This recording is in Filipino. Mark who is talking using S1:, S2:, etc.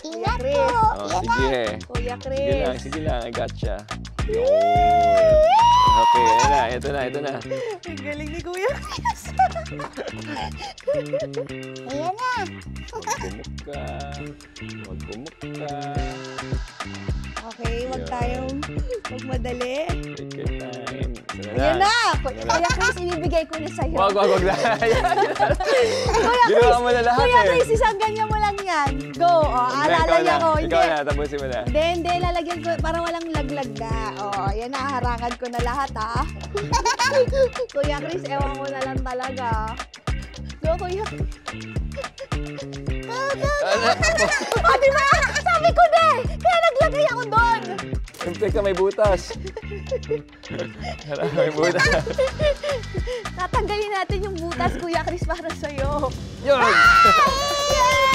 S1: Ingat
S2: Chris.
S1: po.
S3: Oh,
S1: Yan na.
S3: sige.
S2: Kuya Chris.
S3: Sige lang, I gotcha. Yun. Okay, ayan na, ito na.
S2: Ang galing ni Kuya Chris.
S1: Ayan na.
S3: Magkumuk ka.
S2: Okay, wag tayong magmadali.
S3: Take your time.
S2: Ayan na! Kuya Chris, inibigay ko na sa'yo.
S3: Wag na.
S2: Kuya Chris,
S3: Ginawa mo na lahat
S2: Kuya
S3: eh.
S2: Chris, isang ganyan mo lang yan. Go! O, lalagyan ko.
S3: Ikaw na, tapusin mo na.
S2: Hindi, lalagyan ko. Parang walang laglag na. O, yan na, harangan ko na lahat, ha? Kuya Chris, ewan ko na lang talaga. Go, Kuya Chris. O, di ba? Sabi ko na eh. Kaya naglagay ako doon.
S3: Siyempre ka may butas. May butas.
S2: Tatanggalin natin yung butas, Kuya Chris, para sa'yo.
S3: Yun!
S2: Yay!